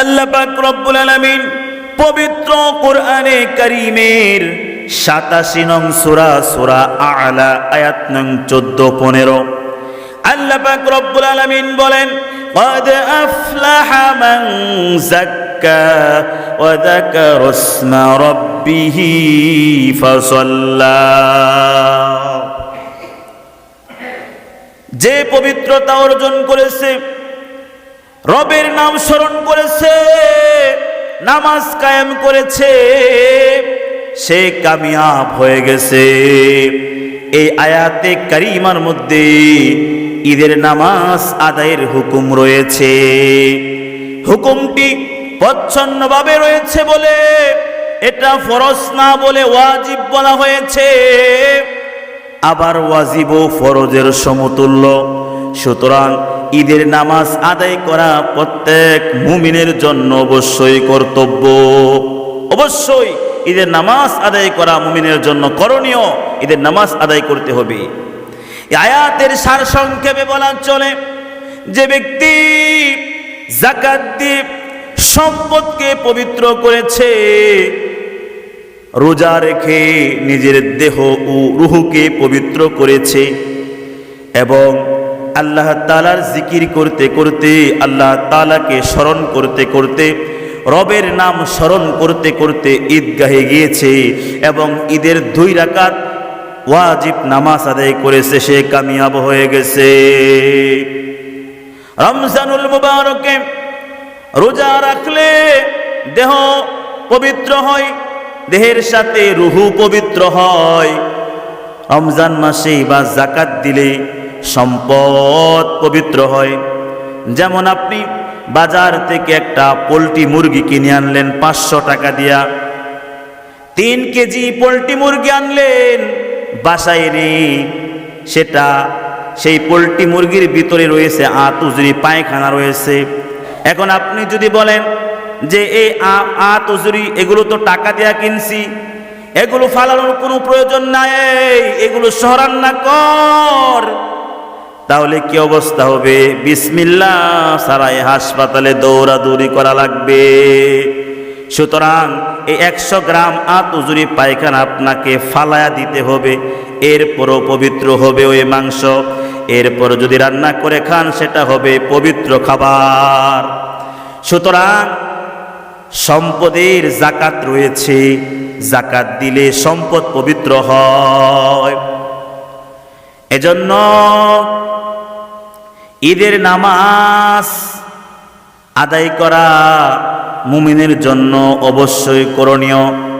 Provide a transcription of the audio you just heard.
আল্লাহ পাক রব্বুল আলামিন পবিত্র কোরআনে কারীমের 87 নং সূরা সূরা আ'লা আয়াত নং 14-15 আল্লাহ পাক রব্বুল আলামিন বলেন, قد أفلح من زكى وذكر اسم ربه فصلى। যে পবিত্রতা অর্জন করেছে, রবের নাম স্মরণ করেছে, নামাজ কায়েম করেছে, সে কামিয়াব হয়ে গেছে। এই আয়াতে কারিমার মধ্যে ঈদের নামাজ আদায়ের হুকুম রয়েছে। হুকুমটি প্রচ্ছন্নভাবে রয়েছে বলে এটা ফরজ না বলে ওয়াজিব বলা হয়েছে। আবার ওয়াজিব ও ফরজের সমতুল্য। সুতরাং ঈদের নামাজ আদায় করা প্রত্যেক মুমিনের জন্য অবশ্যই কর্তব্য। অবশ্যই ঈদের নামাজ আদায় করা মুমিনের জন্য করণীয়। ঈদের নামাজ আদায় করতে হবে। আয়াতের সার সংক্ষেপে বলা চলে, যে ব্যক্তি যাকাত দিয়ে সম্পদকে পবিত্র করেছে, রোজা রেখে নিজের দেহ ও রূহকে পবিত্র করেছে এবং আল্লাহ তাআলার জিকির করতে করতে, আল্লাহ তাআলাকে স্মরণ করতে করতে, রবের নাম স্মরণ করতে করতে ঈদগাহে গিয়েছে এবং ঈদের 2 রাকাত ওয়াজিব নামাজ আদায় করেছে, সে কামিয়াব হয়ে গেছে। রমজানুল মুবারকে রোজা রাখলে দেহ পবিত্র হয়, দেহের সাথে রূহু পবিত্র হয়। রমজান মাসে বা যাকাত দিলে সম্পদ পবিত্র হয়। যেমন আপনি বাজার থেকে একটা পোল্ট্রি মুরগি কিনে আনলেন 500 টাকা দিয়া, 3 কেজি পোল্ট্রি মুরগি আনলেন, বাসায় এনে সেটা সেই পোল্ট্রি মুরগির ভিতরে রয়েছে আতউজরি, পায়খানা রয়েছে। এখন আপনি যদি বলেন যে এই আতউজরি এগুলো তো টাকা দিয়া কিনছি, এগুলো ফালানোর কোনো প্রয়োজন নাই, এগুলো সরান্না কর, তাহলে কি অবস্থা হবে? বিসমিল্লাহ সারাই হাসপাতালে দৌড়াদৌড়ি করা লাগবে। সুতরাং এই 100 গ্রাম আতউজরি পায়খানা আপনাকে ফালায়া দিতে হবে, এরপরও পবিত্র হবে ওই মাংস। এরপর যদি রান্না করে খান সেটা হবে পবিত্র খাবার। সুতরাং সম্পদের যাকাত রয়েছে, যাকাত দিলে সম্পদ পবিত্র হয়। এজন্য ঈদের নামাজ আদায় করা মুমিনের জন্য অবশ্যই করণীয়।